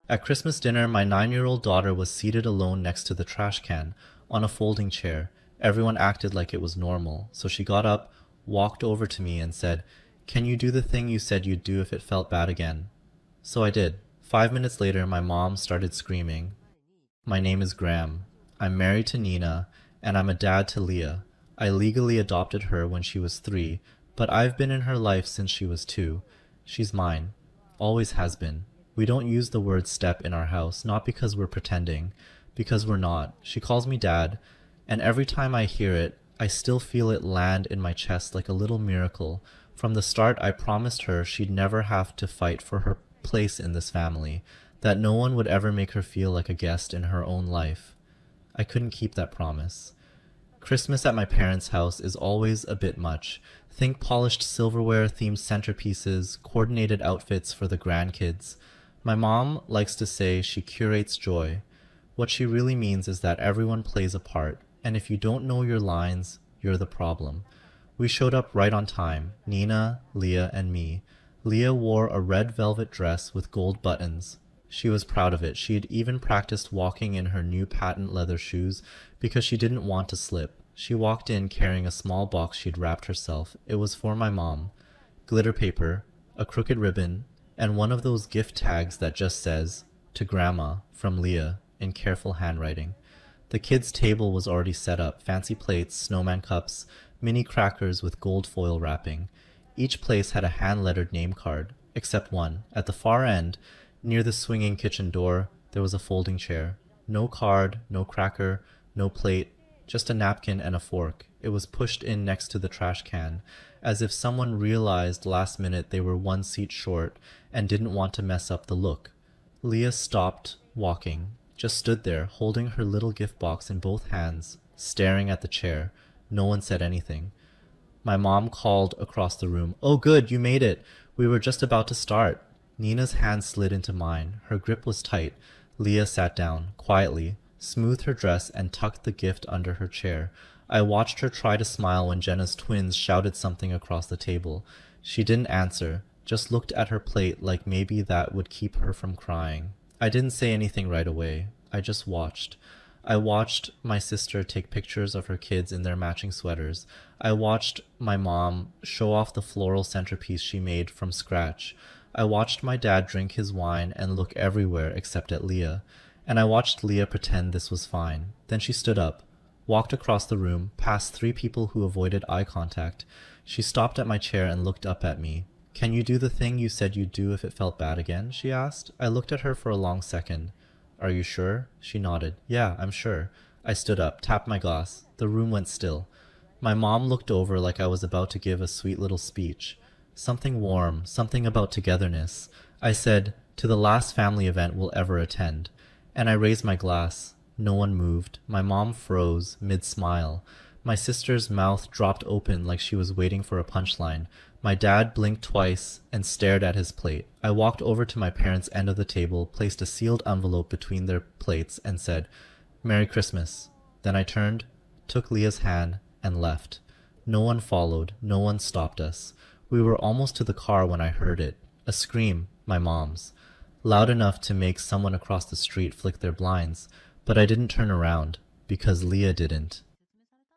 At Christmas dinner, my 9-year-old daughter was seated alone next to the trash can, on a folding chair. Everyone acted like it was normal, so she got up, walked over to me, and said, "Can you do the thing you said you'd do if it felt bad again?" So I did. 5 minutes later, my mom started screaming, "My name is Graham. I'm married to Nina, and I'm a dad to Leah. I legally adopted her when she was 3, but I've been in her life since she was 2. She's mine. Always has been. We don't use the word step in our house, not because we're pretending, because we're not. She calls me dad, and every time I hear it, I still feel it land in my chest like a little miracle. From the start, I promised her she'd never have to fight for her place in this family, that no one would ever make her feel like a guest in her own life. I couldn't keep that promise. Christmas at my parents' house is always a bit much. Think polished silverware themed centerpieces, coordinated outfits for the grandkids. My mom likes to say she curates joy. What she really means is that everyone plays a part, and if you don't know your lines, you're the problem. We showed up right on time, Nina, Leah, and me. Leah wore a red velvet dress with gold buttons. She was proud of it. She had even practiced walking in her new patent leather shoes because she didn't want to slip. She walked in carrying a small box she'd wrapped herself. It was for my mom. Glitter paper, a crooked ribbon, and one of those gift tags that just says, "To Grandma, from Leah," in careful handwriting. The kids' table was already set up, fancy plates, snowman cups, mini crackers with gold foil wrapping. Each place had a hand-lettered name card, except one. At the far end, near the swinging kitchen door, there was a folding chair. No card, no cracker, no plate, just a napkin and a fork. It was pushed in next to the trash can, as if someone realized last minute they were one seat short and didn't want to mess up the look. Leah stopped walking, just stood there, holding her little gift box in both hands, staring at the chair. No one said anything. My mom called across the room, "Oh good, you made it. We were just about to start." Nina's hand slid into mine. Her grip was tight. Leah sat down, quietly, smoothed her dress, and tucked the gift under her chair. I watched her try to smile when Jenna's twins shouted something across the table. She didn't answer, just looked at her plate like maybe that would keep her from crying. I didn't say anything right away. I just watched. I watched my sister take pictures of her kids in their matching sweaters. I watched my mom show off the floral centerpiece she made from scratch. I watched my dad drink his wine and look everywhere except at Leah. And I watched Leah pretend this was fine. Then she stood up, walked across the room, past 3 people who avoided eye contact. She stopped at my chair and looked up at me. "Can you do the thing you said you'd do if it felt bad again?" she asked. I looked at her for a long second. "Are you sure?" She nodded. "Yeah, I'm sure." I stood up, tapped my glass. The room went still. My mom looked over like I was about to give a sweet little speech. Something warm, something about togetherness. I said, "To the last family event we'll ever attend." And I raised my glass. No one moved. My mom froze, mid-smile. My sister's mouth dropped open like she was waiting for a punchline. My dad blinked twice and stared at his plate. I walked over to my parents' end of the table, placed a sealed envelope between their plates, and said, "Merry Christmas." Then I turned, took Leah's hand, and left. No one followed. No one stopped us. We were almost to the car when I heard it. A scream, my mom's. Loud enough to make someone across the street flick their blinds. But I didn't turn around, because Leah didn't.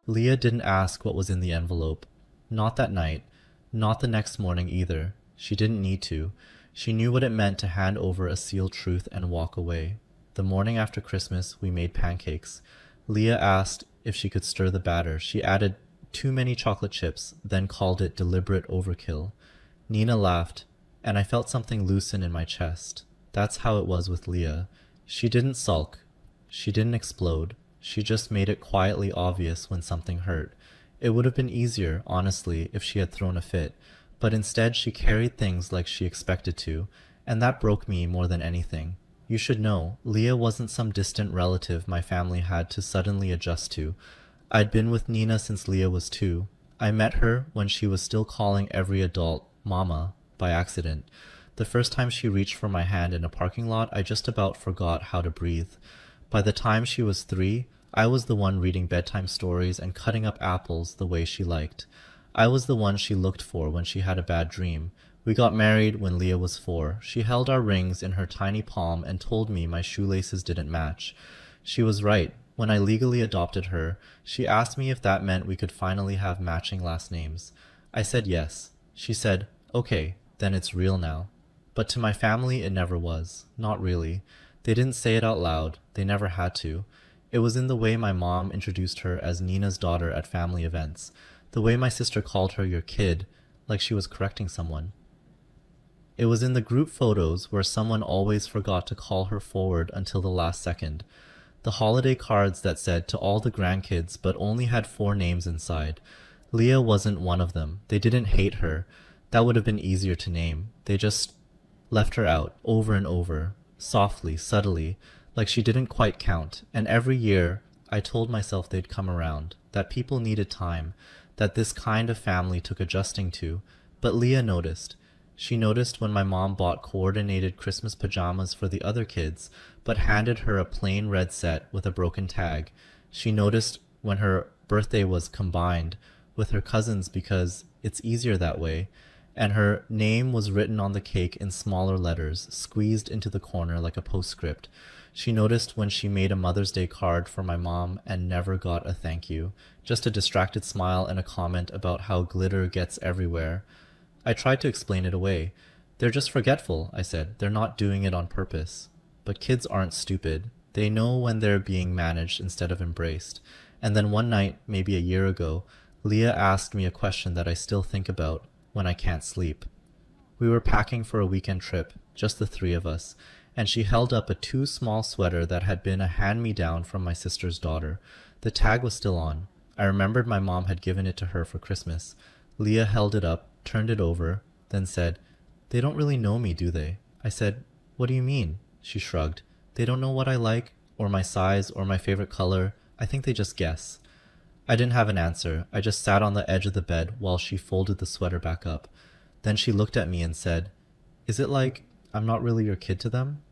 Leah didn't ask what was in the envelope. Not that night. Not the next morning either. She didn't need to. She knew what it meant to hand over a sealed truth and walk away. The morning after Christmas, we made pancakes. Leah asked if she could stir the batter. She added too many chocolate chips, then called it deliberate overkill. Nina laughed, and I felt something loosen in my chest. That's how it was with Leah. She didn't sulk. She didn't explode. She just made it quietly obvious when something hurt. It would have been easier, honestly, if she had thrown a fit, but instead she carried things like she expected to, and that broke me more than anything. You should know, Leah wasn't some distant relative my family had to suddenly adjust to. I'd been with Nina since Leah was 2. I met her when she was still calling every adult Mama by accident. The first time she reached for my hand in a parking lot, I just about forgot how to breathe. By the time she was 3, I was the one reading bedtime stories and cutting up apples the way she liked. I was the one she looked for when she had a bad dream, We got married when Leah was 4. She held our rings in her tiny palm and told me my shoelaces didn't match. She was right. When I legally adopted her, she asked me if that meant we could finally have matching last names. I said yes. She said, "Okay, then it's real now." But to my family, it never was. Not really. They didn't say it out loud. They never had to. It was in the way my mom introduced her as Nina's daughter at family events, the way my sister called her your kid, like she was correcting someone. It was in the group photos where someone always forgot to call her forward until the last second. The holiday cards that said to all the grandkids but only had 4 names inside. Leah wasn't one of them. They didn't hate her. That would have been easier to name. They just left her out over and over, softly, subtly, like she didn't quite count. And every year, I told myself they'd come around, that people needed time, that this kind of family took adjusting to. But Leah noticed. She noticed when my mom bought coordinated Christmas pajamas for the other kids, but handed her a plain red set with a broken tag. She noticed when her birthday was combined with her cousin's because it's easier that way, and her name was written on the cake in smaller letters, squeezed into the corner like a postscript. She noticed when she made a Mother's Day card for my mom and never got a thank you, just a distracted smile and a comment about how glitter gets everywhere. I tried to explain it away. "They're just forgetful," I said. "They're not doing it on purpose." But kids aren't stupid. They know when they're being managed instead of embraced. And then one night, maybe a year ago, Leah asked me a question that I still think about when I can't sleep. We were packing for a weekend trip, just the 3 of us, and she held up a too small sweater that had been a hand-me-down from my sister's daughter. The tag was still on. I remembered my mom had given it to her for Christmas. Leah held it up, turned it over, then said, "They don't really know me, do they?" I said, "What do you mean?" She shrugged. "They don't know what I like, or my size, or my favorite color. I think they just guess." I didn't have an answer. I just sat on the edge of the bed while she folded the sweater back up. Then she looked at me and said, "Is it like I'm not really your kid to them?"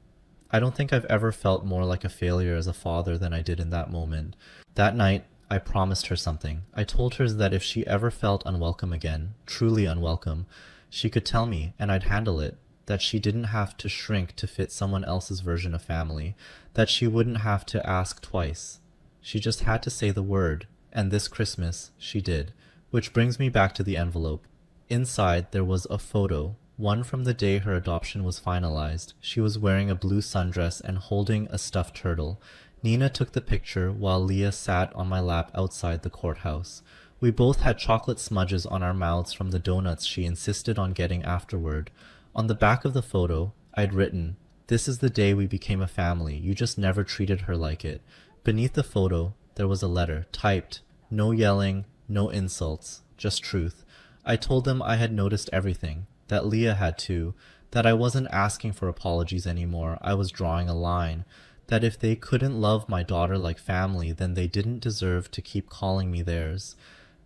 I don't think I've ever felt more like a failure as a father than I did in that moment. That night, I promised her something. I told her that if she ever felt unwelcome again, truly unwelcome, she could tell me and I'd handle it, that she didn't have to shrink to fit someone else's version of family, that she wouldn't have to ask twice. She just had to say the word, and this Christmas she did, which brings me back to the envelope. Inside there was a photo, one from the day her adoption was finalized. She was wearing a blue sundress and holding a stuffed turtle. Nina took the picture while Leah sat on my lap outside the courthouse. We both had chocolate smudges on our mouths from the donuts she insisted on getting afterward. On the back of the photo, I'd written, "This is the day we became a family. You just never treated her like it." Beneath the photo, there was a letter, typed. No yelling, no insults, just truth. I told them I had noticed everything, that Leah had too, that I wasn't asking for apologies anymore. I was drawing a line. That if they couldn't love my daughter like family, then they didn't deserve to keep calling me theirs.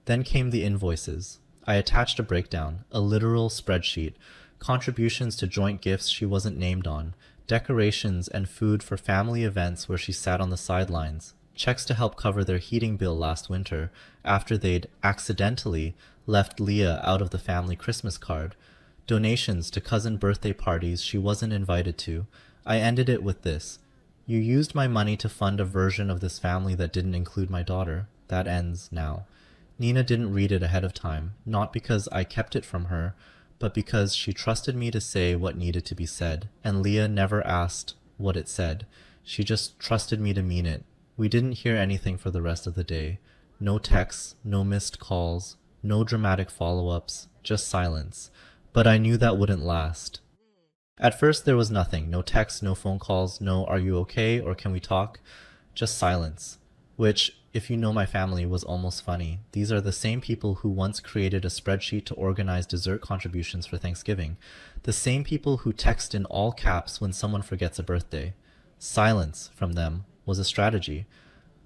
Then came the invoices. I attached a breakdown, a literal spreadsheet, contributions to joint gifts she wasn't named on, decorations and food for family events where she sat on the sidelines, checks to help cover their heating bill last winter after they'd accidentally left Leah out of the family Christmas card, donations to cousin birthday parties she wasn't invited to. I ended it with this: "You used my money to fund a version of this family that didn't include my daughter. That ends now." Nina didn't read it ahead of time, not because I kept it from her, but because she trusted me to say what needed to be said, and Leah never asked what it said. She just trusted me to mean it. We didn't hear anything for the rest of the day. No texts, no missed calls, no dramatic follow-ups, just silence. But I knew that wouldn't last. At first there was nothing, no texts, no phone calls, no "are you okay" or "can we talk?" Just silence, which, if you know my family, was almost funny. These are the same people who once created a spreadsheet to organize dessert contributions for Thanksgiving, the same people who text in all caps when someone forgets a birthday. Silence from them was a strategy.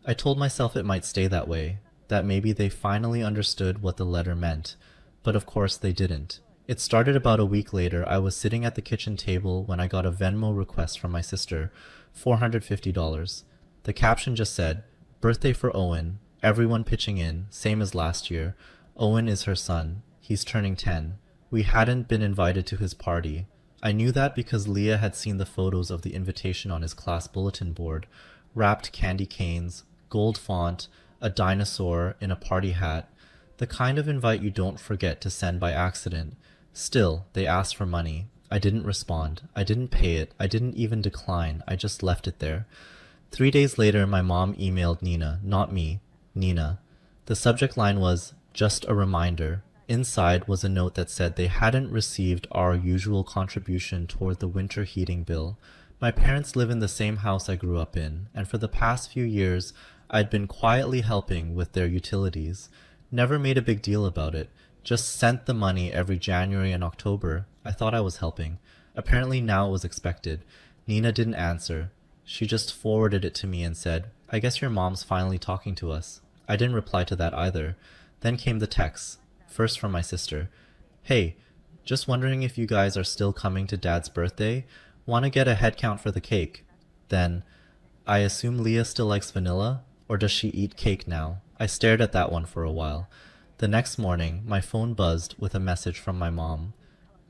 I told myself it might stay that way, that maybe they finally understood what the letter meant, but of course they didn't. It started about a week later. I was sitting at the kitchen table when I got a Venmo request from my sister, $450. The caption just said, "Birthday for Owen, everyone pitching in, same as last year. Owen is her son. He's turning 10. We hadn't been invited to his party. I knew that because Leah had seen the photos of the invitation on his class bulletin board, wrapped candy canes, gold font, a dinosaur in a party hat, the kind of invite you don't forget to send by accident. Still, they asked for money. I didn't respond. I didn't pay it. I didn't even decline. I just left it there. 3 days later, my mom emailed Nina, not me, Nina. The subject line was, "Just a reminder." Inside was a note that said they hadn't received our usual contribution toward the winter heating bill. My parents live in the same house I grew up in, and for the past few years, I'd been quietly helping with their utilities. Never made a big deal about it. Just sent the money every January and October. I thought I was helping. Apparently now it was expected. Nina didn't answer. She just forwarded it to me and said, "I guess your mom's finally talking to us." I didn't reply to that either. Then came the texts, first from my sister. "Hey, just wondering if you guys are still coming to Dad's birthday? Want to get a head count for the cake?" Then, "I assume Leah still likes vanilla? Or does she eat cake now?" I stared at that one for a while. The next morning, my phone buzzed with a message from my mom.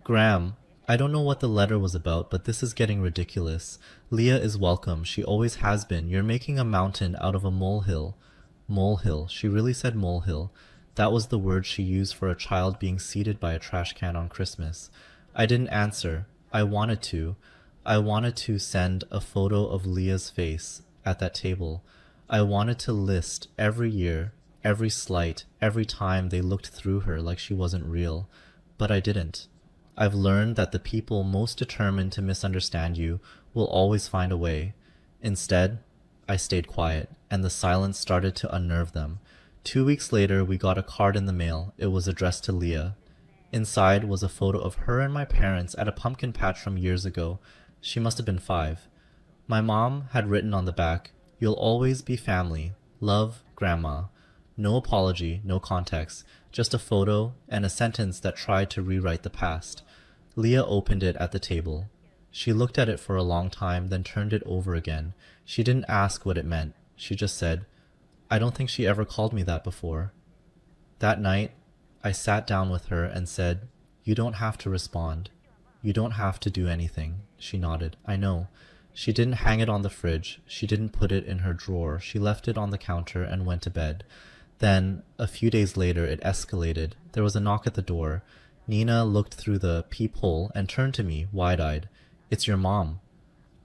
"Graham, I don't know what the letter was about, but this is getting ridiculous. Leah is welcome. She always has been. You're making a mountain out of a molehill." Molehill. She really said molehill. That was the word she used for a child being seated by a trash can on Christmas. I didn't answer. I wanted to. I wanted to send a photo of Leah's face at that table. I wanted to list every year, every slight, every time they looked through her like she wasn't real. But I didn't. I've learned that the people most determined to misunderstand you will always find a way. Instead, I stayed quiet, and the silence started to unnerve them. 2 weeks later, we got a card in the mail. It was addressed to Leah. Inside was a photo of her and my parents at a pumpkin patch from years ago. She must have been 5. My mom had written on the back, "You'll always be family. Love, Grandma." No apology, no context, just a photo and a sentence that tried to rewrite the past. Leah opened it at the table. She looked at it for a long time, then turned it over again. She didn't ask what it meant. She just said, "I don't think she ever called me that before." That night, I sat down with her and said, "You don't have to respond. You don't have to do anything." She nodded. "I know." She didn't hang it on the fridge. She didn't put it in her drawer. She left it on the counter and went to bed. Then, a few days later, it escalated. There was a knock at the door. Nina looked through the peephole and turned to me, wide-eyed. "It's your mom."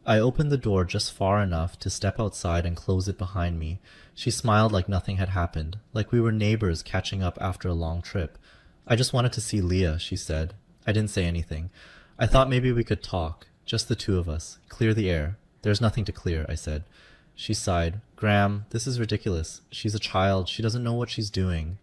I opened the door just far enough to step outside and close it behind me. She smiled like nothing had happened, like we were neighbors catching up after a long trip. "I just wanted to see Leah," she said. I didn't say anything. "I thought maybe we could talk, just the two of us, clear the air." "There's nothing to clear," I said. She sighed. "Graham, this is ridiculous. She's a child. She doesn't know what she's doing."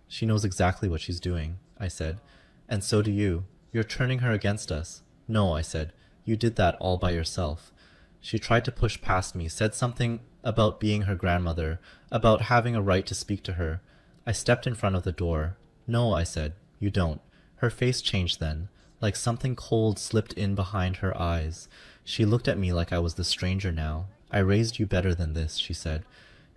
"She knows exactly what she's doing," I said. "And so do you. You're turning her against us." "No," I said. "You did that all by yourself." She tried to push past me, said something about being her grandmother, about having a right to speak to her. I stepped in front of the door. "No," I said. "You don't." Her face changed then, like something cold slipped in behind her eyes. She looked at me like I was the stranger now. "I raised you better than this," she said.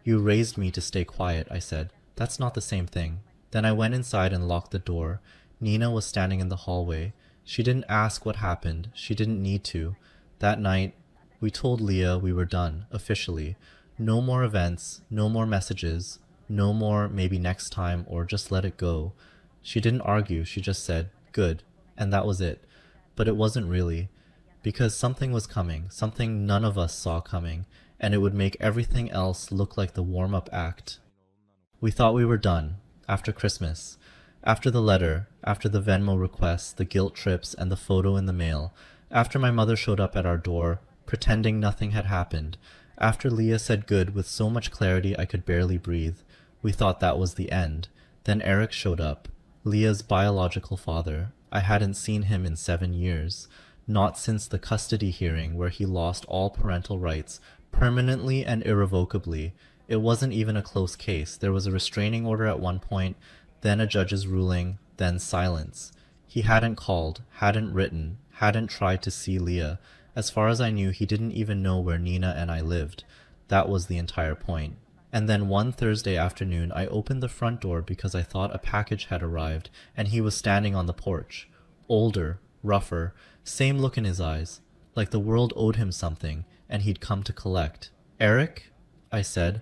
"You raised me to stay quiet," I said. "That's not the same thing." Then I went inside and locked the door. Nina was standing in the hallway. She didn't ask what happened. She didn't need to. That night, we told Leah we were done, officially. No more events, no more messages, no more maybe next time or just let it go. She didn't argue, she just said, "Good," and that was it. But it wasn't really, because something was coming, something none of us saw coming, and it would make everything else look like the warm-up act. We thought we were done, after Christmas, after the letter, after the Venmo requests, the guilt trips, and the photo in the mail, after my mother showed up at our door, pretending nothing had happened, after Leah said good with so much clarity I could barely breathe. We thought that was the end. Then Eric showed up, Leah's biological father. I hadn't seen him in 7 years, not since the custody hearing where he lost all parental rights, permanently and irrevocably. It wasn't even a close case. There was a restraining order at one point, then a judge's ruling, then silence. He hadn't called, hadn't written, hadn't tried to see Leah. As far as I knew, he didn't even know where Nina and I lived. That was the entire point. And then one Thursday afternoon, I opened the front door because I thought a package had arrived, and he was standing on the porch. Older, rougher, same look in his eyes, like the world owed him something and he'd come to collect. Eric? I said,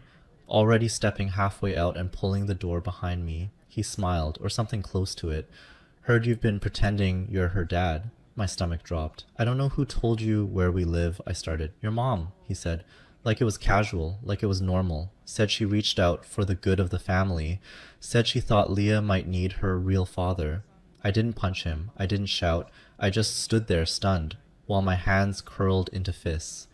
already stepping halfway out and pulling the door behind me. He smiled, or something close to it. Heard you've been pretending you're her dad. My stomach dropped. I don't know who told you where we live, I started. Your mom, he said. Like it was casual, like it was normal. Said she reached out for the good of the family. Said she thought Leah might need her real father. I didn't punch him. I didn't shout. I just stood there stunned, while my hands curled into fists.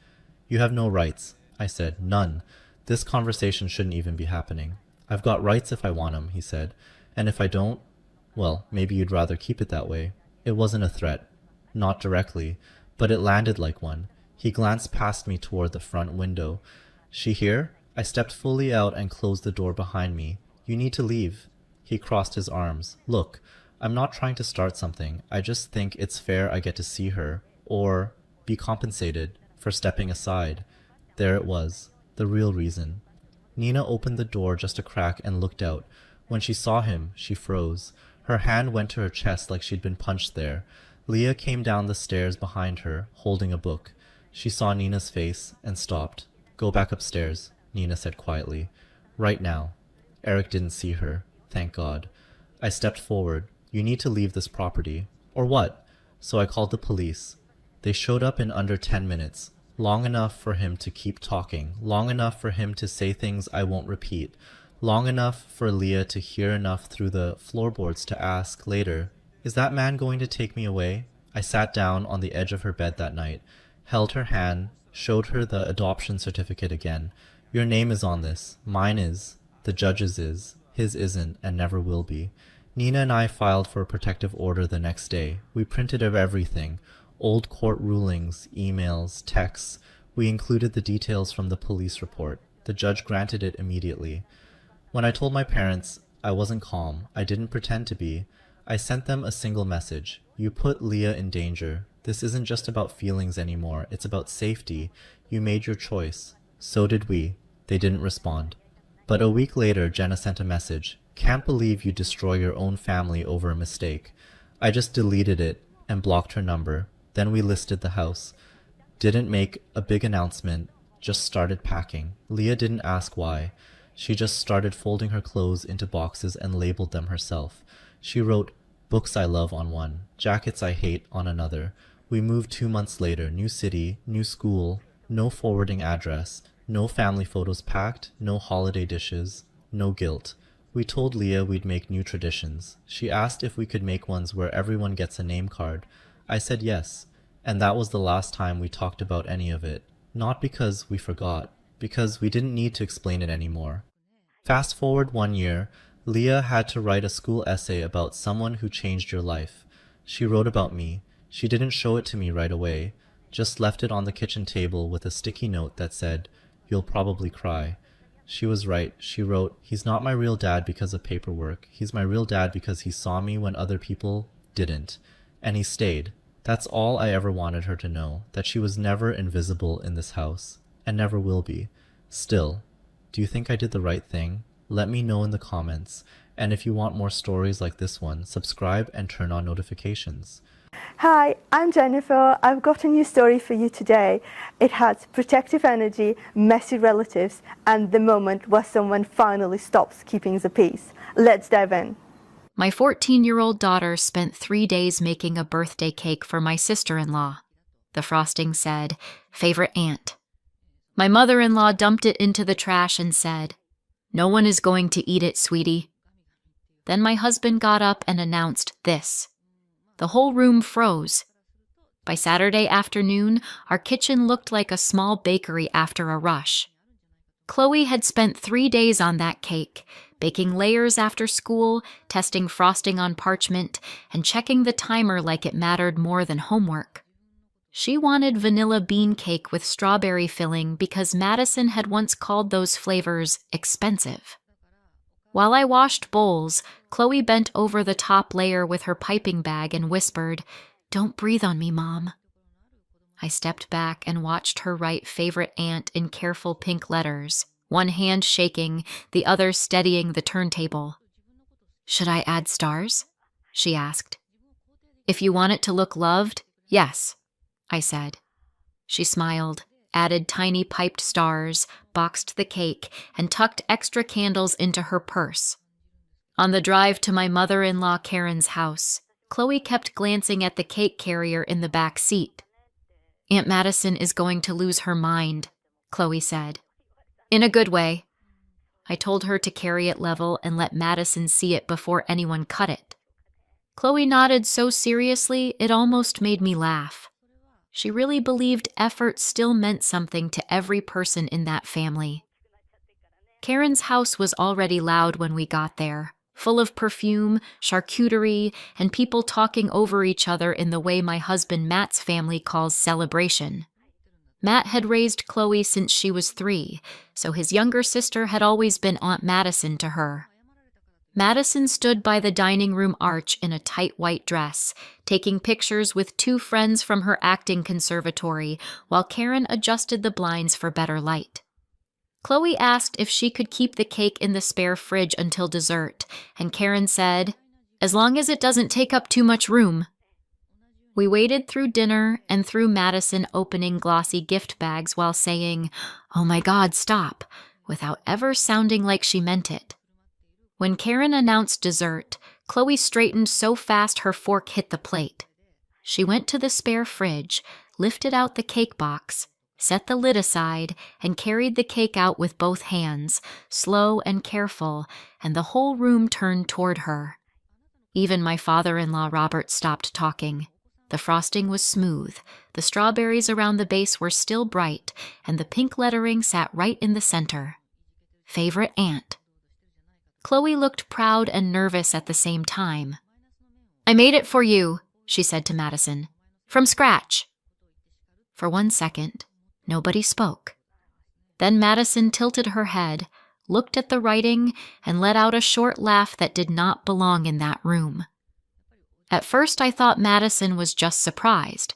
You have no rights, I said. None. This conversation shouldn't even be happening. I've got rights if I want 'em, he said. And if I don't, well, maybe you'd rather keep it that way. It wasn't a threat. Not directly, but it landed like one. He glanced past me toward the front window. She here? I stepped fully out and closed the door behind me. You need to leave. He crossed his arms. Look, I'm not trying to start something. I just think it's fair I get to see her, or be compensated for stepping aside. There it was, the real reason. Nina opened the door just a crack and looked out. When she saw him, she froze. Her hand went to her chest like she'd been punched there. Leah came down the stairs behind her, holding a book. She saw Nina's face and stopped. Go back upstairs, Nina said quietly. Right now. Eric didn't see her. Thank God. I stepped forward. You need to leave this property. Or what? So I called the police. They showed up in under 10 minutes. Long enough for him to keep talking. Long enough for him to say things I won't repeat. Long enough for Leah to hear enough through the floorboards to ask later, is that man going to take me away? I sat down on the edge of her bed that night, held her hand, showed her the adoption certificate again. Your name is on this. Mine is. The judge's is. His isn't and never will be. Nina and I filed for a protective order the next day. We printed of everything. Old court rulings, emails, texts. We included the details from the police report. The judge granted it immediately. When I told my parents, I wasn't calm. I didn't pretend to be. I sent them a single message. You put Leah in danger. This isn't just about feelings anymore. It's about safety. You made your choice. So did we. They didn't respond. But a week later, Jenna sent a message. Can't believe you destroy your own family over a mistake. I just deleted it and blocked her number. Then we listed the house. Didn't make a big announcement. Just started packing. Leah didn't ask why. She just started folding her clothes into boxes and labeled them herself. She wrote, books I love on one, jackets I hate on another. We moved 2 months later, new city, new school, no forwarding address, no family photos packed, no holiday dishes, no guilt. We told Leah we'd make new traditions. She asked if we could make ones where everyone gets a name card. I said yes, and that was the last time we talked about any of it. Not because we forgot, because we didn't need to explain it anymore. Fast forward 1 year, Leah had to write a school essay about someone who changed your life. She wrote about me. She didn't show it to me right away, just left it on the kitchen table with a sticky note that said, "You'll probably cry." She was right. She wrote, "He's not my real dad because of paperwork. He's my real dad because he saw me when other people didn't. And he stayed." That's all I ever wanted her to know, that she was never invisible in this house, and never will be. Still, do you think I did the right thing? Let me know in the comments. And if you want more stories like this one, subscribe and turn on notifications. Hi, I'm Jennifer. I've got a new story for you today. It has protective energy, messy relatives, and the moment where someone finally stops keeping the peace. Let's dive in. My 14-year-old daughter spent 3 days making a birthday cake for my sister-in-law. The frosting said, "Favorite aunt." My mother-in-law dumped it into the trash and said, "No one is going to eat it, sweetie." Then my husband got up and announced this. The whole room froze. By Saturday afternoon, our kitchen looked like a small bakery after a rush. Chloe had spent 3 days on that cake, baking layers after school, testing frosting on parchment, and checking the timer like it mattered more than homework. She wanted vanilla bean cake with strawberry filling because Madison had once called those flavors expensive. While I washed bowls, Chloe bent over the top layer with her piping bag and whispered, "Don't breathe on me, Mom." I stepped back and watched her write favorite aunt in careful pink letters, one hand shaking, the other steadying the turntable. "Should I add stars?" she asked. If you want it to look loved, yes, I said. She smiled, added tiny piped stars, boxed the cake, and tucked extra candles into her purse. On the drive to my mother-in-law Karen's house, Chloe kept glancing at the cake carrier in the back seat. Aunt Madison is going to lose her mind, Chloe said. In a good way. I told her to carry it level and let Madison see it before anyone cut it. Chloe nodded so seriously it almost made me laugh. She really believed effort still meant something to every person in that family. Karen's house was already loud when we got there, full of perfume, charcuterie, and people talking over each other in the way my husband Matt's family calls celebration. Matt had raised Chloe since she was 3, so his younger sister had always been Aunt Madison to her. Madison stood by the dining room arch in a tight white dress, taking pictures with 2 friends from her acting conservatory while Karen adjusted the blinds for better light. Chloe asked if she could keep the cake in the spare fridge until dessert, and Karen said, "As long as it doesn't take up too much room." We waited through dinner and through Madison opening glossy gift bags while saying, "Oh my God, stop," without ever sounding like she meant it. When Karen announced dessert, Chloe straightened so fast her fork hit the plate. She went to the spare fridge, lifted out the cake box, set the lid aside, and carried the cake out with both hands, slow and careful, and the whole room turned toward her. Even my father-in-law Robert stopped talking. The frosting was smooth, the strawberries around the base were still bright, and the pink lettering sat right in the center. Favorite aunt. Chloe looked proud and nervous at the same time. "I made it for you," she said to Madison. "From scratch." For 1 second, nobody spoke. Then Madison tilted her head, looked at the writing, and let out a short laugh that did not belong in that room. At first I thought Madison was just surprised.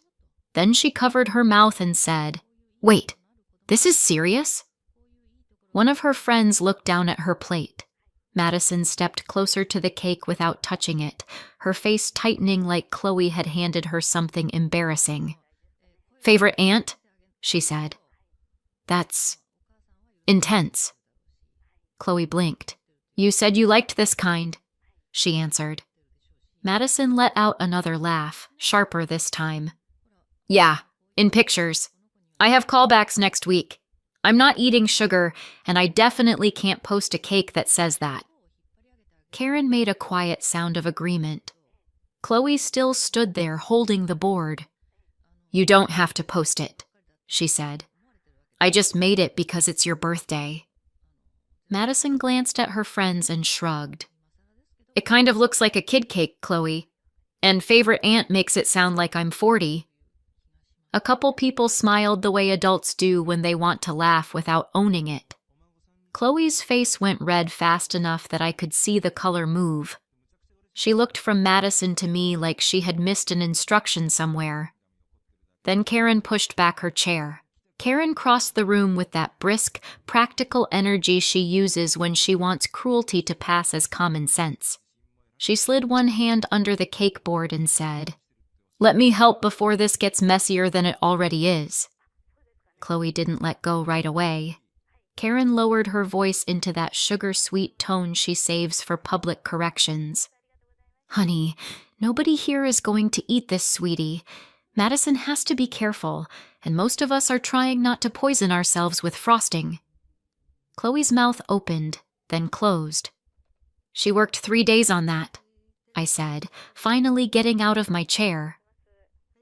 Then she covered her mouth and said, "Wait, this is serious?" One of her friends looked down at her plate. Madison stepped closer to the cake without touching it, her face tightening like Chloe had handed her something embarrassing. "Favorite aunt?" she said. "That's intense." Chloe blinked. "You said you liked this kind," she answered. Madison let out another laugh, sharper this time. "Yeah, in pictures. I have callbacks next week. I'm not eating sugar, and I definitely can't post a cake that says that." Karen made a quiet sound of agreement. Chloe still stood there holding the board. "You don't have to post it," she said. "I just made it because it's your birthday." Madison glanced at her friends and shrugged. "It kind of looks like a kid cake, Chloe. And favorite aunt makes it sound like I'm 40. A couple people smiled the way adults do when they want to laugh without owning it. Chloe's face went red fast enough that I could see the color move. She looked from Madison to me like she had missed an instruction somewhere. Then Karen pushed back her chair. Karen crossed the room with that brisk, practical energy she uses when she wants cruelty to pass as common sense. She slid one hand under the cake board and said, "Let me help before this gets messier than it already is." Chloe didn't let go right away. Karen lowered her voice into that sugar-sweet tone she saves for public corrections. "Honey, nobody here is going to eat this, sweetie. Madison has to be careful, and most of us are trying not to poison ourselves with frosting." Chloe's mouth opened, then closed. "She worked 3 days on that," I said, finally getting out of my chair.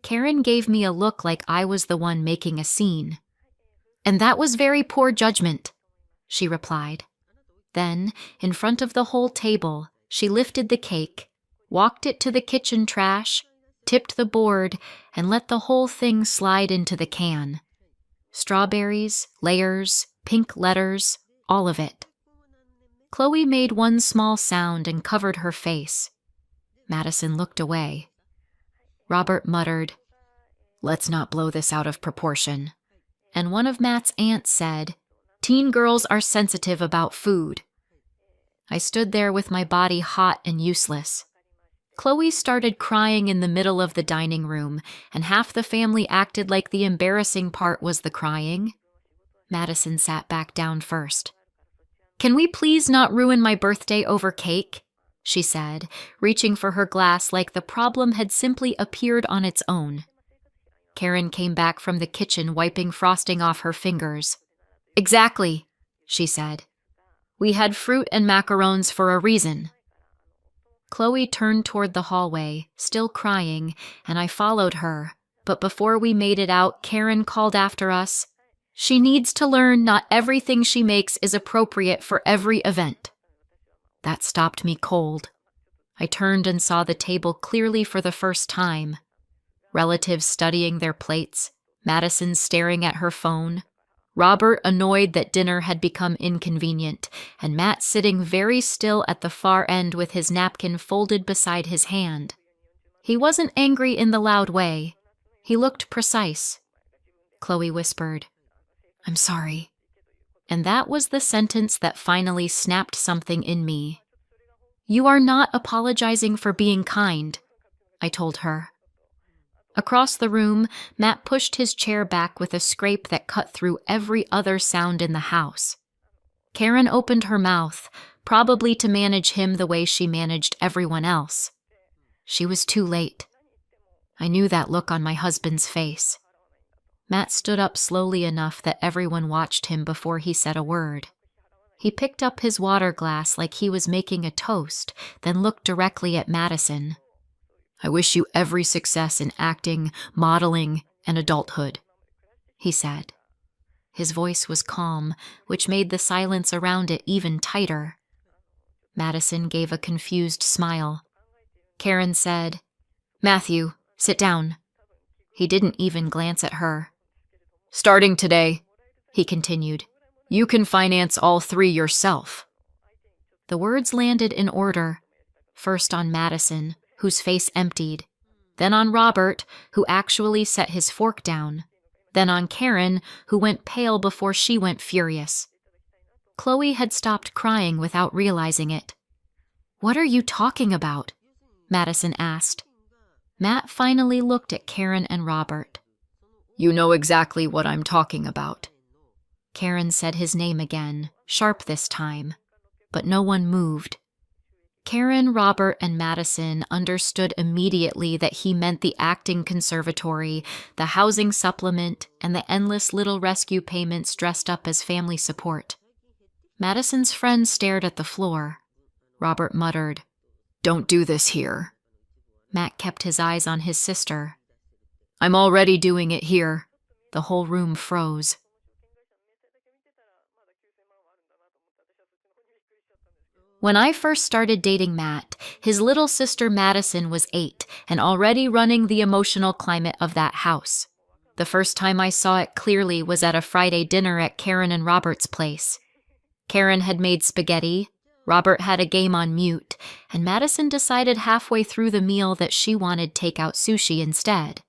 Karen gave me a look like I was the one making a scene. "And that was very poor judgment," she replied. Then, in front of the whole table, she lifted the cake, walked it to the kitchen trash, tipped the board, and let the whole thing slide into the can. Strawberries, layers, pink letters, all of it. Chloe made one small sound and covered her face. Madison looked away. Robert muttered, "Let's not blow this out of proportion." And one of Matt's aunts said, "Teen girls are sensitive about food." I stood there with my body hot and useless. Chloe started crying in the middle of the dining room, and half the family acted like the embarrassing part was the crying. Madison sat back down first. "Can we please not ruin my birthday over cake?" she said, reaching for her glass like the problem had simply appeared on its own. Karen came back from the kitchen wiping frosting off her fingers. "Exactly," she said. "We had fruit and macarons for a reason." Chloe turned toward the hallway, still crying, and I followed her, but before we made it out, Karen called after us, "She needs to learn not everything she makes is appropriate for every event." That stopped me cold. I turned and saw the table clearly for the first time. Relatives studying their plates, Madison staring at her phone, Robert annoyed that dinner had become inconvenient, and Matt sitting very still at the far end with his napkin folded beside his hand. He wasn't angry in the loud way. He looked precise. Chloe whispered, "I'm sorry." And that was the sentence that finally snapped something in me. "You are not apologizing for being kind," I told her. Across the room, Matt pushed his chair back with a scrape that cut through every other sound in the house. Karen opened her mouth, probably to manage him the way she managed everyone else. She was too late. I knew that look on my husband's face. Matt stood up slowly enough that everyone watched him before he said a word. He picked up his water glass like he was making a toast, then looked directly at Madison. "I wish you every success in acting, modeling, and adulthood," he said. His voice was calm, which made the silence around it even tighter. Madison gave a confused smile. Karen said, "Matthew, sit down." He didn't even glance at her. "Starting today," he continued, "you can finance all three yourself." The words landed in order, first on Madison, whose face emptied, then on Robert, who actually set his fork down, then on Karen, who went pale before she went furious. Chloe had stopped crying without realizing it. "What are you talking about?" Madison asked. Matt finally looked at Karen and Robert. "You know exactly what I'm talking about." Karen said his name again, sharp this time, but no one moved. Karen, Robert, and Madison understood immediately that he meant the acting conservatory, the housing supplement, and the endless little rescue payments dressed up as family support. Madison's friend stared at the floor. Robert muttered, "Don't do this here." Matt kept his eyes on his sister. "I'm already doing it here." The whole room froze. When I first started dating Matt, his little sister Madison was 8 and already running the emotional climate of that house. The first time I saw it clearly was at a Friday dinner at Karen and Robert's place. Karen had made spaghetti, Robert had a game on mute, and Madison decided halfway through the meal that she wanted takeout sushi instead.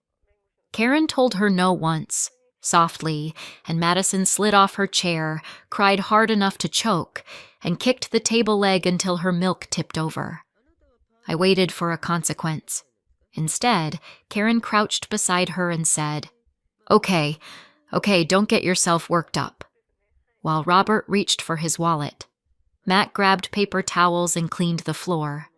Karen told her no once, softly, and Madison slid off her chair, cried hard enough to choke, and kicked the table leg until her milk tipped over. I waited for a consequence. Instead, Karen crouched beside her and said, Okay, don't get yourself worked up," while Robert reached for his wallet. Matt grabbed paper towels and cleaned the floor.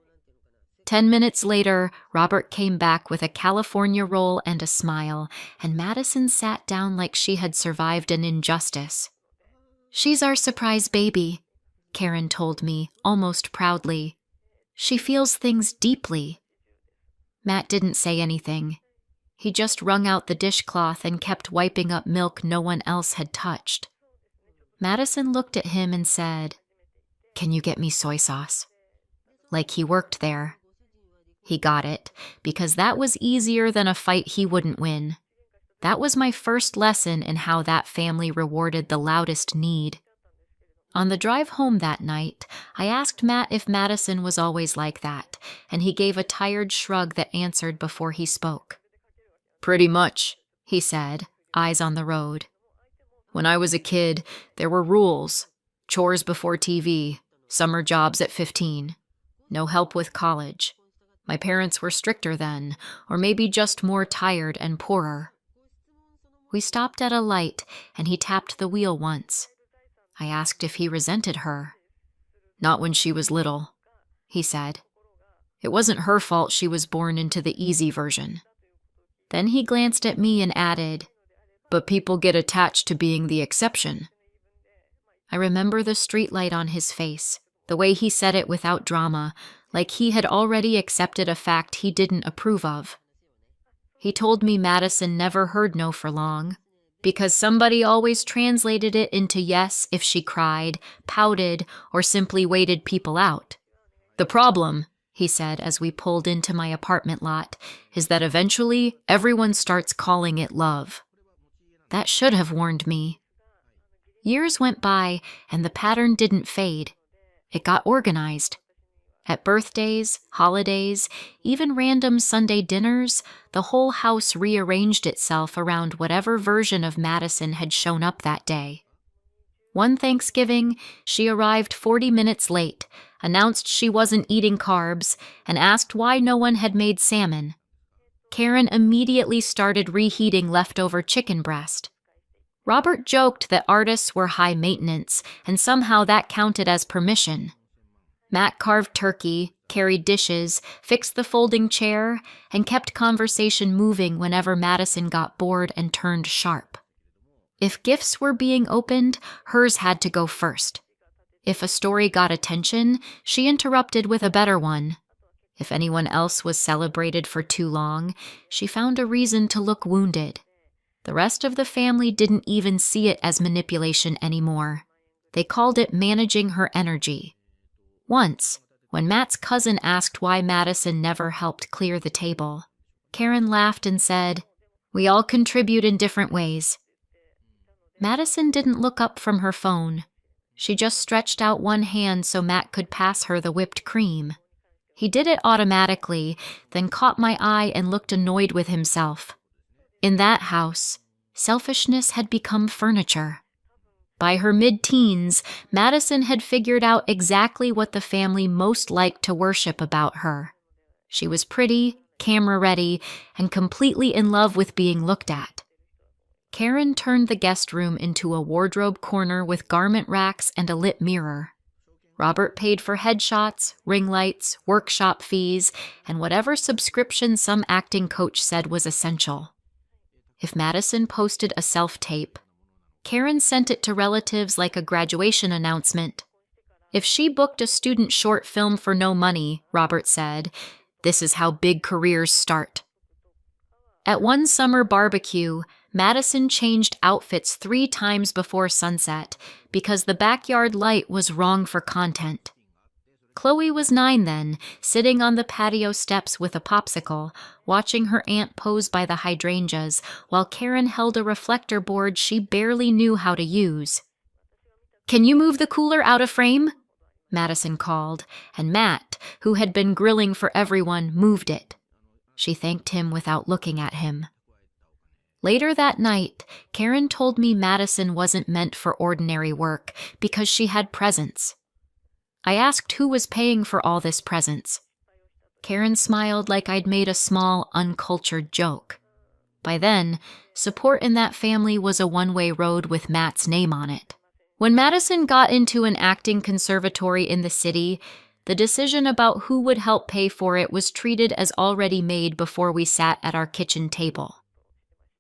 10 minutes later, Robert came back with a California roll and a smile, and Madison sat down like she had survived an injustice. "She's our surprise baby," Karen told me, almost proudly. "She feels things deeply." Matt didn't say anything. He just wrung out the dishcloth and kept wiping up milk no one else had touched. Madison looked at him and said, "Can you get me soy sauce?" Like he worked there. He got it, because that was easier than a fight he wouldn't win. That was my first lesson in how that family rewarded the loudest need. On the drive home that night, I asked Matt if Madison was always like that, and he gave a tired shrug that answered before he spoke. "Pretty much," he said, eyes on the road. "When I was a kid, there were rules. Chores before TV, summer jobs at 15, no help with college. My parents were stricter then, or maybe just more tired and poorer. We stopped at a light, and he tapped the wheel once. I asked if he resented her. Not when she was little, he said. It wasn't her fault she was born into the easy version. Then he glanced at me and added, but people get attached to being the exception. I remember the streetlight on his face, the way he said it without drama, like he had already accepted a fact he didn't approve of. He told me Madison never heard no for long, because somebody always translated it into yes if she cried, pouted, or simply waited people out. The problem, he said as we pulled into my apartment lot, is that eventually everyone starts calling it love. That should have warned me. Years went by, and the pattern didn't fade. It got organized. At birthdays, holidays, even random Sunday dinners, the whole house rearranged itself around whatever version of Madison had shown up that day. One Thanksgiving, she arrived 40 minutes late, announced she wasn't eating carbs, and asked why no one had made salmon. Karen immediately started reheating leftover chicken breast. Robert joked that artists were high maintenance, and somehow that counted as permission. Matt carved turkey, carried dishes, fixed the folding chair, and kept conversation moving whenever Madison got bored and turned sharp. If gifts were being opened, hers had to go first. If a story got attention, she interrupted with a better one. If anyone else was celebrated for too long, she found a reason to look wounded. The rest of the family didn't even see it as manipulation anymore. They called it managing her energy. Once, when Matt's cousin asked why Madison never helped clear the table, Karen laughed and said, "We all contribute in different ways." Madison didn't look up from her phone. She just stretched out one hand so Matt could pass her the whipped cream. He did it automatically, then caught my eye and looked annoyed with himself. In that house, selfishness had become furniture. By her mid-teens, Madison had figured out exactly what the family most liked to worship about her. She was pretty, camera-ready, and completely in love with being looked at. Karen turned the guest room into a wardrobe corner with garment racks and a lit mirror. Robert paid for headshots, ring lights, workshop fees, and whatever subscription some acting coach said was essential. If Madison posted a self-tape, Karen sent it to relatives like a graduation announcement. If she booked a student short film for no money, Robert said, "This is how big careers start." At one summer barbecue, Madison changed outfits 3 times before sunset because the backyard light was wrong for content. Chloe was 9 then, sitting on the patio steps with a popsicle, watching her aunt pose by the hydrangeas, while Karen held a reflector board she barely knew how to use. "Can you move the cooler out of frame?" Madison called, and Matt, who had been grilling for everyone, moved it. She thanked him without looking at him. Later that night, Karen told me Madison wasn't meant for ordinary work because she had presence. I asked who was paying for all this presence. Karen smiled like I'd made a small, uncultured joke. By then, support in that family was a one-way road with Matt's name on it. When Madison got into an acting conservatory in the city, the decision about who would help pay for it was treated as already made before we sat at our kitchen table.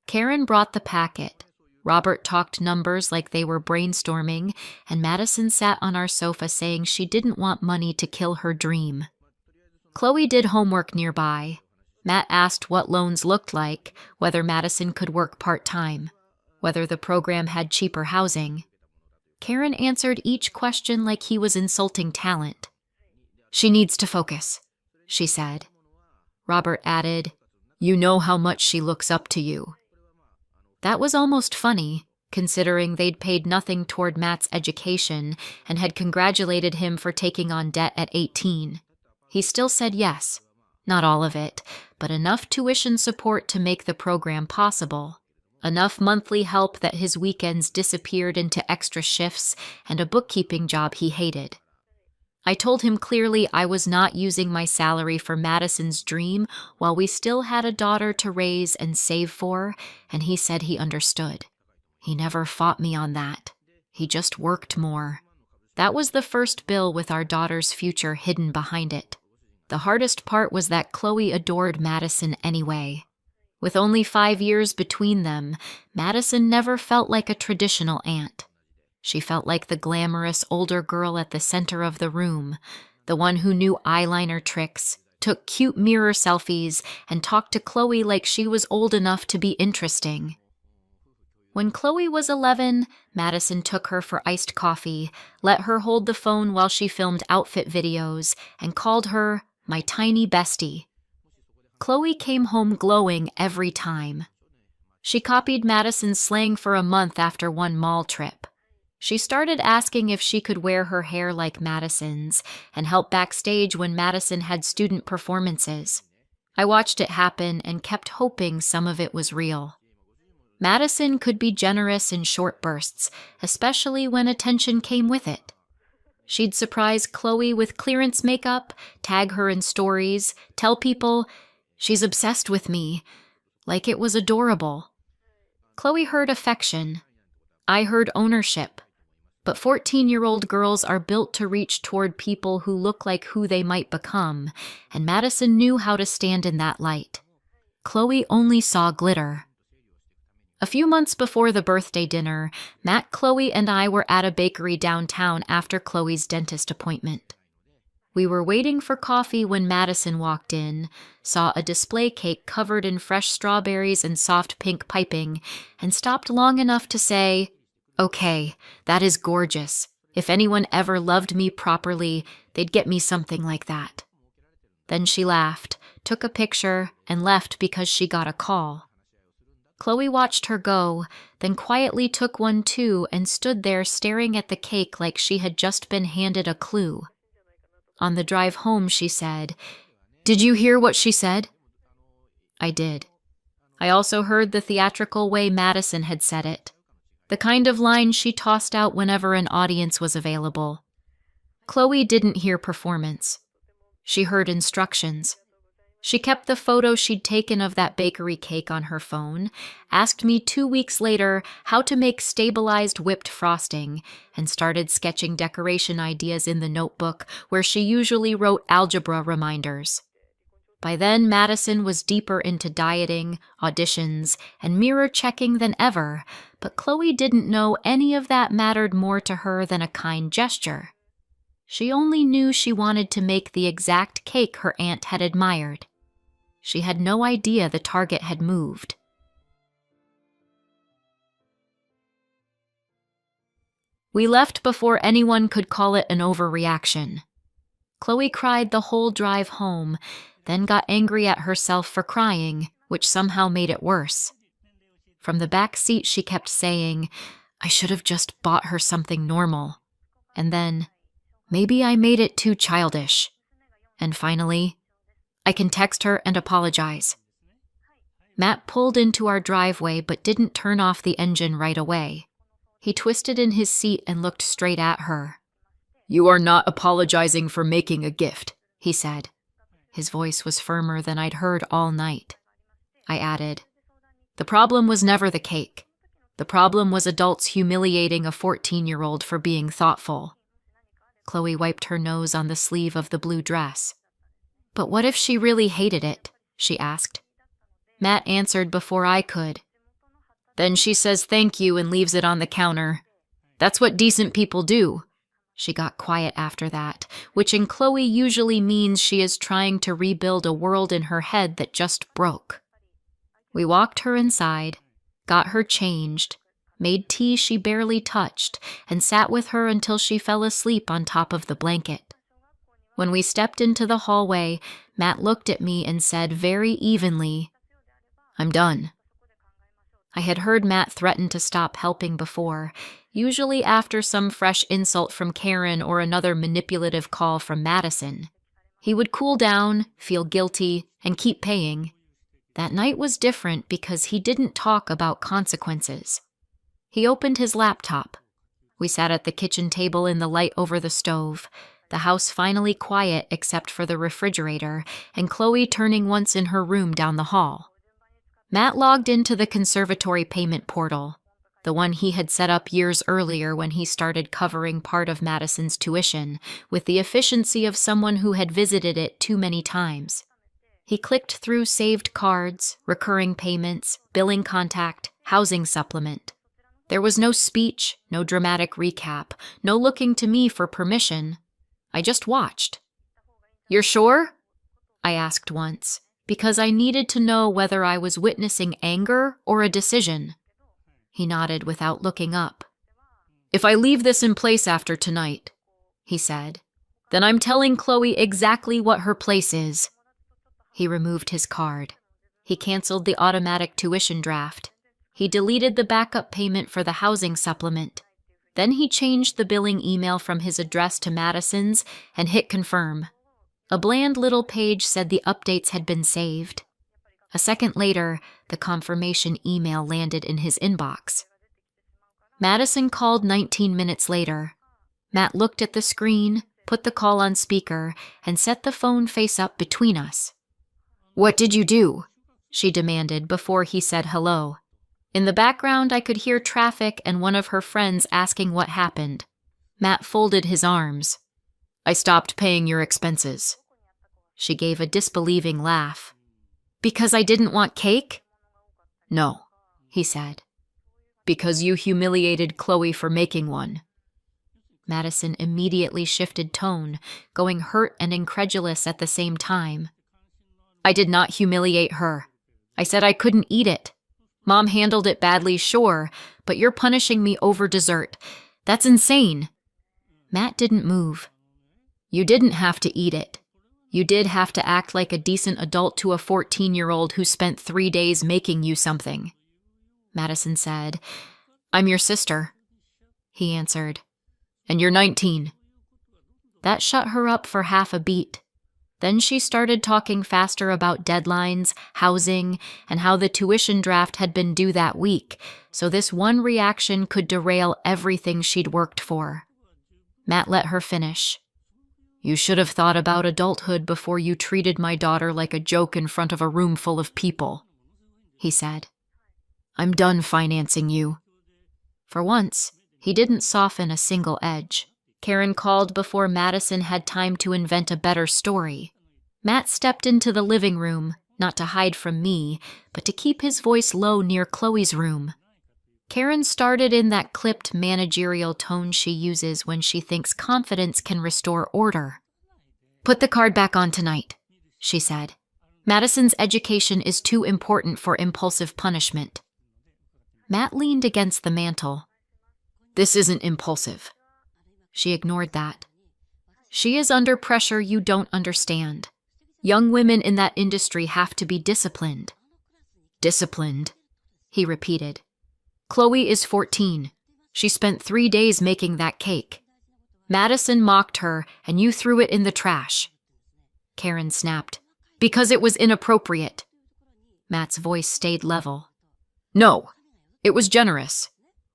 Karen brought the packet. Robert talked numbers like they were brainstorming, and Madison sat on our sofa saying she didn't want money to kill her dream. Chloe did homework nearby. Matt asked what loans looked like, whether Madison could work part-time, whether the program had cheaper housing. Karen answered each question like he was insulting talent. "She needs to focus," she said. Robert added, "You know how much she looks up to you." That was almost funny, considering they'd paid nothing toward Matt's education and had congratulated him for taking on debt at 18. He still said yes, not all of it, but enough tuition support to make the program possible, enough monthly help that his weekends disappeared into extra shifts and a bookkeeping job he hated. I told him clearly I was not using my salary for Madison's dream while we still had a daughter to raise and save for, and he said he understood. He never fought me on that. He just worked more. That was the first bill with our daughter's future hidden behind it. The hardest part was that Chloe adored Madison anyway. With only 5 years between them, Madison never felt like a traditional aunt. She felt like the glamorous older girl at the center of the room, the one who knew eyeliner tricks, took cute mirror selfies, and talked to Chloe like she was old enough to be interesting. When Chloe was 11, Madison took her for iced coffee, let her hold the phone while she filmed outfit videos, and called her my tiny bestie. Chloe came home glowing every time. She copied Madison's slang for a month after one mall trip. She started asking if she could wear her hair like Madison's and help backstage when Madison had student performances. I watched it happen and kept hoping some of it was real. Madison could be generous in short bursts, especially when attention came with it. She'd surprise Chloe with clearance makeup, tag her in stories, tell people, "She's obsessed with me," like it was adorable. Chloe heard affection. I heard ownership. But 14-year-old girls are built to reach toward people who look like who they might become, and Madison knew how to stand in that light. Chloe only saw glitter. A few months before the birthday dinner, Matt, Chloe, and I were at a bakery downtown after Chloe's dentist appointment. We were waiting for coffee when Madison walked in, saw a display cake covered in fresh strawberries and soft pink piping, and stopped long enough to say, "Okay, that is gorgeous. If anyone ever loved me properly, they'd get me something like that." Then she laughed, took a picture, and left because she got a call. Chloe watched her go, then quietly took one too and stood there staring at the cake like she had just been handed a clue. On the drive home, she said, "Did you hear what she said?" I did. I also heard the theatrical way Madison had said it. The kind of line she tossed out whenever an audience was available. Chloe didn't hear performance. She heard instructions. She kept the photo she'd taken of that bakery cake on her phone, asked me 2 weeks later how to make stabilized whipped frosting, and started sketching decoration ideas in the notebook where she usually wrote algebra reminders. By then, Madison was deeper into dieting, auditions, and mirror checking than ever, but Chloe didn't know any of that mattered more to her than a kind gesture. She only knew she wanted to make the exact cake her aunt had admired. She had no idea the target had moved. We left before anyone could call it an overreaction. Chloe cried the whole drive home, then got angry at herself for crying, which somehow made it worse. From the back seat, she kept saying, "I should have just bought her something normal." And then, "Maybe I made it too childish." And finally, "I can text her and apologize." Matt pulled into our driveway but didn't turn off the engine right away. He twisted in his seat and looked straight at her. "You are not apologizing for making a gift," he said. His voice was firmer than I'd heard all night. I added, "The problem was never the cake. The problem was adults humiliating a 14-year-old for being thoughtful." Chloe wiped her nose on the sleeve of the blue dress. "But what if she really hated it?" she asked. Matt answered before I could. "Then she says thank you and leaves it on the counter. That's what decent people do." She got quiet after that, which in Chloe usually means she is trying to rebuild a world in her head that just broke. We walked her inside, got her changed, made tea she barely touched, and sat with her until she fell asleep on top of the blanket. When we stepped into the hallway, Matt looked at me and said very evenly, "I'm done." I had heard Matt threaten to stop helping before, usually after some fresh insult from Karen or another manipulative call from Madison. He would cool down, feel guilty, and keep paying. That night was different because he didn't talk about consequences. He opened his laptop. We sat at the kitchen table in the light over the stove. the house finally quiet except for the refrigerator, and Chloe turning once in her room down the hall. Matt logged into the conservatory payment portal, the one he had set up years earlier when he started covering part of Madison's tuition, with the efficiency of someone who had visited it too many times. He clicked through saved cards, recurring payments, billing contact, housing supplement. There was no speech, no dramatic recap, no looking to me for permission. I just watched. "You're sure?" I asked once, because I needed to know whether I was witnessing anger or a decision. He nodded without looking up. "If I leave this in place after tonight," he said, "then I'm telling Chloe exactly what her place is." He removed his card. He canceled the automatic tuition draft. He deleted the backup payment for the housing supplement. Then he changed the billing email from his address to Madison's and hit confirm. A bland little page said the updates had been saved. A second later, the confirmation email landed in his inbox. Madison called 19 minutes later. Matt looked at the screen, put the call on speaker, and set the phone face up between us. "What did you do?" she demanded before he said hello. In the background, I could hear traffic and one of her friends asking what happened. Matt folded his arms. "I stopped paying your expenses." She gave a disbelieving laugh. "Because I didn't want cake?" "No," he said. "Because you humiliated Chloe for making one." Madison immediately shifted tone, going hurt and incredulous at the same time. "I did not humiliate her. I said I couldn't eat it. Mom handled it badly, sure, but you're punishing me over dessert. That's insane." Matt didn't move. "You didn't have to eat it. You did have to act like a decent adult to a 14-year-old who spent 3 days making you something." Madison said, "I'm your sister." He answered, "And you're 19. That shut her up for half a beat. Then she started talking faster about deadlines, housing, and how the tuition draft had been due that week, so this one reaction could derail everything she'd worked for. Matt let her finish. "You should have thought about adulthood before you treated my daughter like a joke in front of a room full of people," he said. "I'm done financing you." For once, he didn't soften a single edge. Karen called before Madison had time to invent a better story. Matt stepped into the living room, not to hide from me, but to keep his voice low near Chloe's room. Karen started in that clipped managerial tone she uses when she thinks confidence can restore order. "Put the card back on tonight," she said. "Madison's education is too important for impulsive punishment." Matt leaned against the mantel. "This isn't impulsive." She ignored that. "She is under pressure you don't understand. Young women in that industry have to be disciplined." "Disciplined," he repeated. "Chloe is 14. She spent 3 days making that cake. Madison mocked her, and you threw it in the trash." Karen snapped. "Because it was inappropriate." Matt's voice stayed level. "No, it was generous.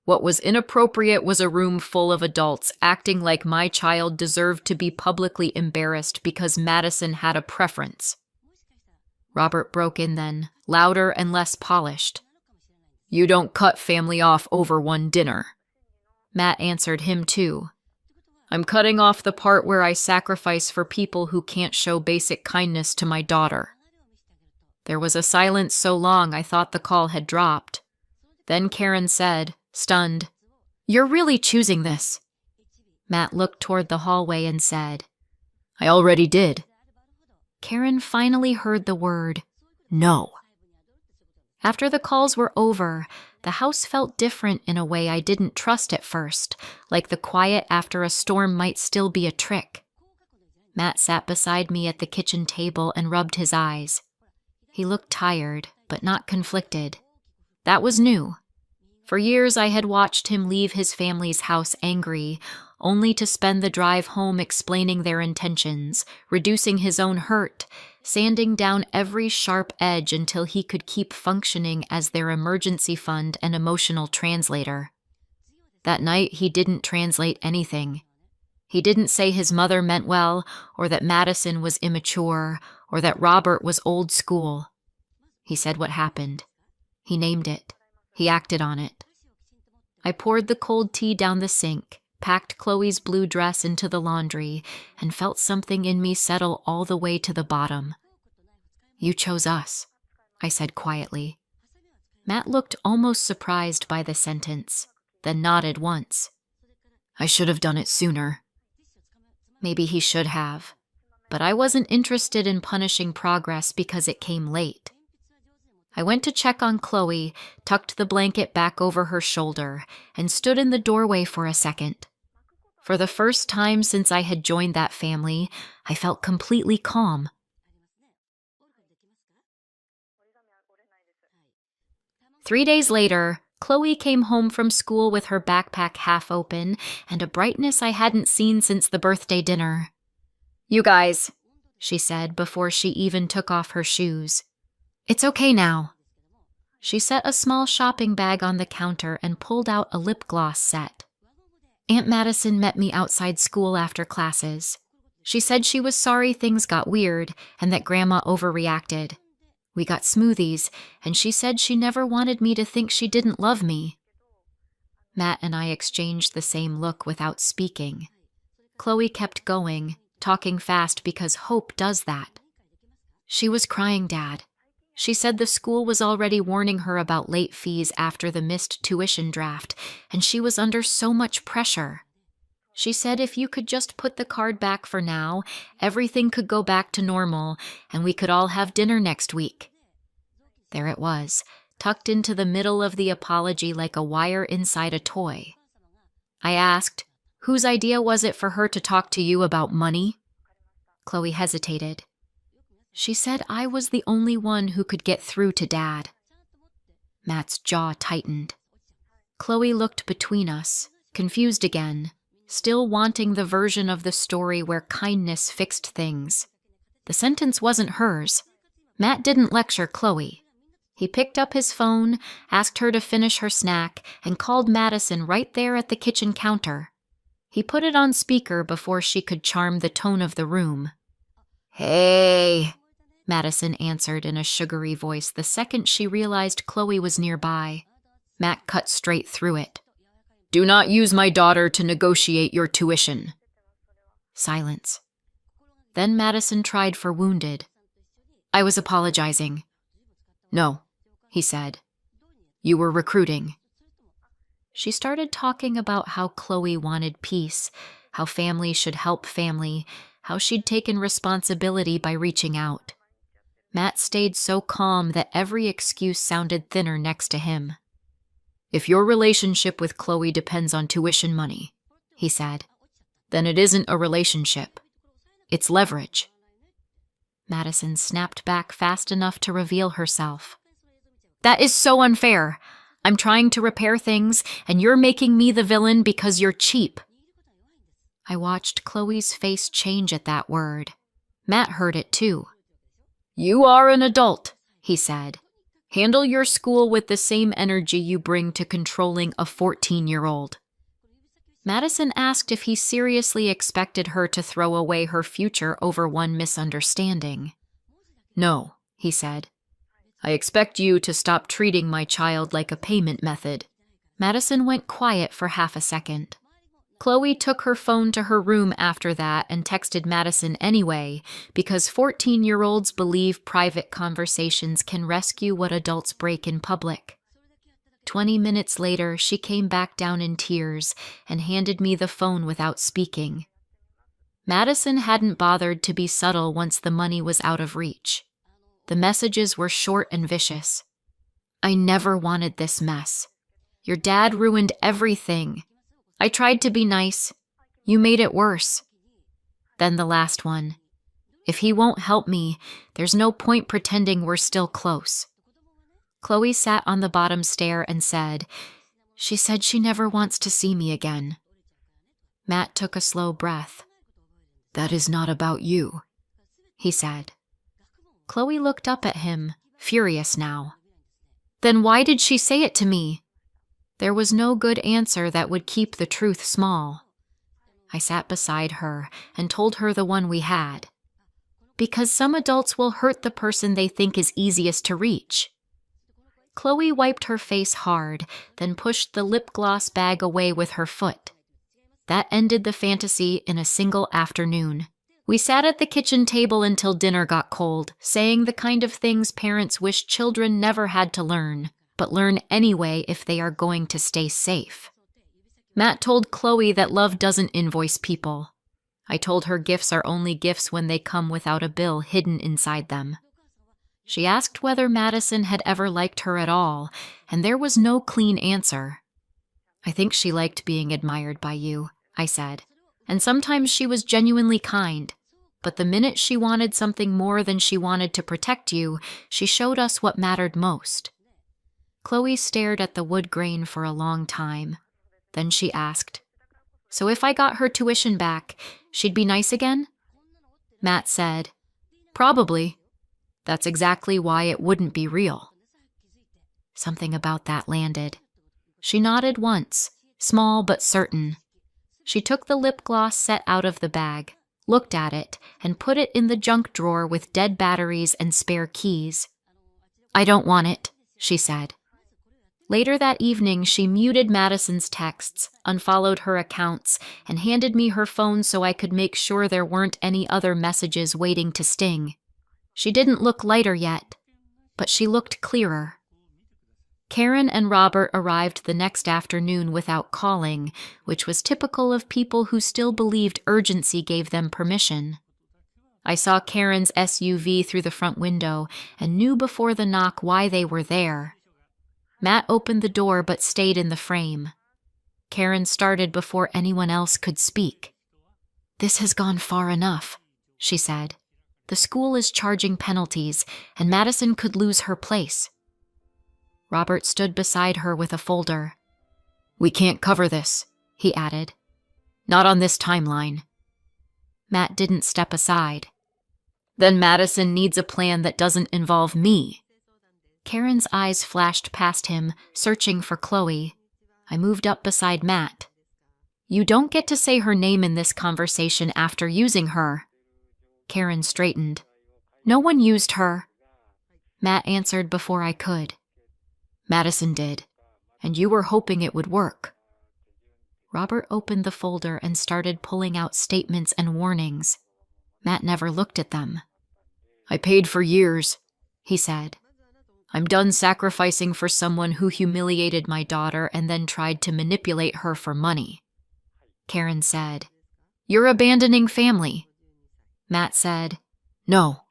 What was inappropriate was a room full of adults acting like my child deserved to be publicly embarrassed because Madison had a preference." Robert broke in then, louder and less polished. "You don't cut family off over one dinner." Matt answered him too. "I'm cutting off the part where I sacrifice for people who can't show basic kindness to my daughter." There was a silence so long I thought the call had dropped. Then Karen said, stunned, "You're really choosing this." Matt looked toward the hallway and said, "I already did." Karen finally heard the word, "No." After the calls were over, the house felt different in a way I didn't trust at first, like the quiet after a storm might still be a trick. Matt sat beside me at the kitchen table and rubbed his eyes. He looked tired, but not conflicted. That was new. For years I had watched him leave his family's house angry, only to spend the drive home explaining their intentions, reducing his own hurt, sanding down every sharp edge until he could keep functioning as their emergency fund and emotional translator. That night he didn't translate anything. He didn't say his mother meant well, or that Madison was immature, or that Robert was old school. He said what happened. He named it. He acted on it. I poured the cold tea down the sink, packed Chloe's blue dress into the laundry, and felt something in me settle all the way to the bottom. You chose us, I said quietly. Matt looked almost surprised by the sentence, then nodded once. I should have done it sooner. Maybe he should have, but I wasn't interested in punishing progress because it came late. I went to check on Chloe, tucked the blanket back over her shoulder, and stood in the doorway for a second. For the first time since I had joined that family, I felt completely calm. Three days later, Chloe came home from school with her backpack half open and a brightness I hadn't seen since the birthday dinner. You guys, she said before she even took off her shoes. It's okay now. She set a small shopping bag on the counter and pulled out a lip gloss set. Aunt Madison met me outside school after classes. She said she was sorry things got weird and that Grandma overreacted. We got smoothies, and she said she never wanted me to think she didn't love me. Matt and I exchanged the same look without speaking. Chloe kept going, talking fast because Hope does that. She was crying, Dad. She said the school was already warning her about late fees after the missed tuition draft, and she was under so much pressure. She said if you could just put the card back for now, everything could go back to normal, and we could all have dinner next week. There it was, tucked into the middle of the apology like a wire inside a toy. I asked, whose idea was it for her to talk to you about money? Chloe hesitated. She said I was the only one who could get through to Dad. Matt's jaw tightened. Chloe looked between us, confused again, still wanting the version of the story where kindness fixed things. The sentence wasn't hers. Matt didn't lecture Chloe. He picked up his phone, asked her to finish her snack, and called Madison right there at the kitchen counter. He put it on speaker before she could charm the tone of the room. Hey, Madison answered in a sugary voice the second she realized Chloe was nearby. Matt cut straight through it. Do not use my daughter to negotiate your tuition. Silence. Then Madison tried for wounded. I was apologizing. No, he said. You were recruiting. She started talking about how Chloe wanted peace, how family should help family, how she'd taken responsibility by reaching out. Matt stayed so calm that every excuse sounded thinner next to him. If your relationship with Chloe depends on tuition money, he said, then it isn't a relationship. It's leverage. Madison snapped back fast enough to reveal herself. That is so unfair. I'm trying to repair things, and you're making me the villain because you're cheap. I watched Chloe's face change at that word. Matt heard it too. You are an adult, he said. Handle your school with the same energy you bring to controlling a 14-year-old. Madison asked if he seriously expected her to throw away her future over one misunderstanding. No, he said. I expect you to stop treating my child like a payment method. Madison went quiet for half a second. Chloe took her phone to her room after that and texted Madison anyway, because 14-year-olds believe private conversations can rescue what adults break in public. 20 minutes later, she came back down in tears and handed me the phone without speaking. Madison hadn't bothered to be subtle once the money was out of reach. The messages were short and vicious. I never wanted this mess. Your dad ruined everything. I tried to be nice. You made it worse. Then the last one. If he won't help me, there's no point pretending we're still close. Chloe sat on the bottom stair and said, She said she never wants to see me again. Matt took a slow breath. That is not about you, he said. Chloe looked up at him, furious now. Then why did she say it to me? There was no good answer that would keep the truth small. I sat beside her and told her the one we had. Because some adults will hurt the person they think is easiest to reach. Chloe wiped her face hard, then pushed the lip gloss bag away with her foot. That ended the fantasy in a single afternoon. We sat at the kitchen table until dinner got cold, saying the kind of things parents wish children never had to learn, but learn anyway if they are going to stay safe. Matt told Chloe that love doesn't invoice people. I told her gifts are only gifts when they come without a bill hidden inside them. She asked whether Madison had ever liked her at all, and there was no clean answer. I think she liked being admired by you, I said, and sometimes she was genuinely kind. But the minute she wanted something more than she wanted to protect you, she showed us what mattered most. Chloe stared at the wood grain for a long time. Then she asked, "So if I got her tuition back, she'd be nice again?" Matt said, "Probably. That's exactly why it wouldn't be real." Something about that landed. She nodded once, small but certain. She took the lip gloss set out of the bag, looked at it, and put it in the junk drawer with dead batteries and spare keys. "I don't want it," she said. Later that evening, she muted Madison's texts, unfollowed her accounts, and handed me her phone so I could make sure there weren't any other messages waiting to sting. She didn't look lighter yet, but she looked clearer. Karen and Robert arrived the next afternoon without calling, which was typical of people who still believed urgency gave them permission. I saw Karen's SUV through the front window and knew before the knock why they were there. Matt opened the door but stayed in the frame. Karen started before anyone else could speak. "This has gone far enough," she said. "The school is charging penalties, and Madison could lose her place." Robert stood beside her with a folder. "We can't cover this," he added. "Not on this timeline." Matt didn't step aside. "Then Madison needs a plan that doesn't involve me." Karen's eyes flashed past him, searching for Chloe. I moved up beside Matt. "You don't get to say her name in this conversation after using her." Karen straightened. "No one used her." Matt answered before I could. "Madison did, and you were hoping it would work." Robert opened the folder and started pulling out statements and warnings. Matt never looked at them. "I paid for years," he said. "I'm done sacrificing for someone who humiliated my daughter and then tried to manipulate her for money." Karen said, "You're abandoning family." Matt said, "No,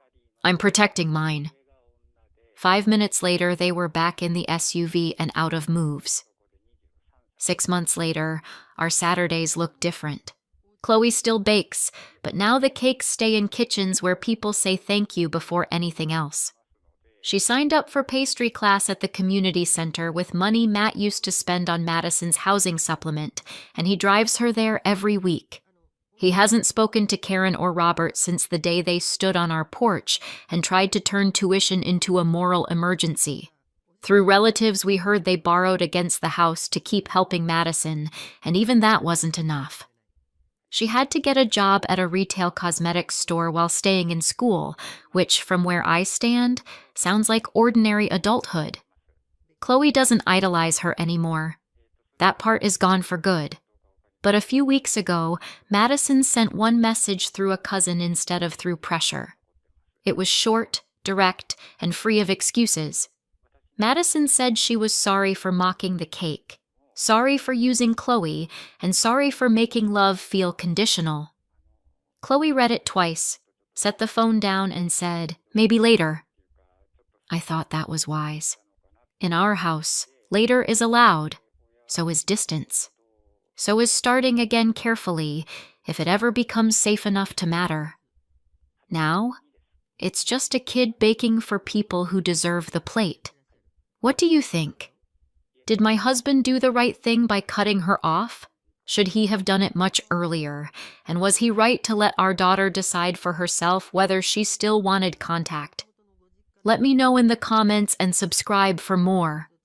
I'm protecting mine." 5 minutes later, they were back in the SUV and out of moves. 6 months later, our Saturdays look different. Chloe still bakes, but now the cakes stay in kitchens where people say thank you before anything else. She signed up for pastry class at the community center with money Matt used to spend on Madison's housing supplement, and he drives her there every week. He hasn't spoken to Karen or Robert since the day they stood on our porch and tried to turn tuition into a moral emergency. Through relatives, we heard they borrowed against the house to keep helping Madison, and even that wasn't enough. She had to get a job at a retail cosmetics store while staying in school, which, from where I stand, sounds like ordinary adulthood. Chloe doesn't idolize her anymore. That part is gone for good. But a few weeks ago, Madison sent one message through a cousin instead of through pressure. It was short, direct, and free of excuses. Madison said she was sorry for mocking the cake, sorry for using Chloe, and sorry for making love feel conditional. Chloe read it twice, set the phone down, and said, "Maybe later." I thought that was wise. In our house, later is allowed. So is distance. So is starting again carefully, if it ever becomes safe enough to matter. Now, it's just a kid baking for people who deserve the plate. What do you think? Did my husband do the right thing by cutting her off? Should he have done it much earlier? And was he right to let our daughter decide for herself whether she still wanted contact? Let me know in the comments and subscribe for more.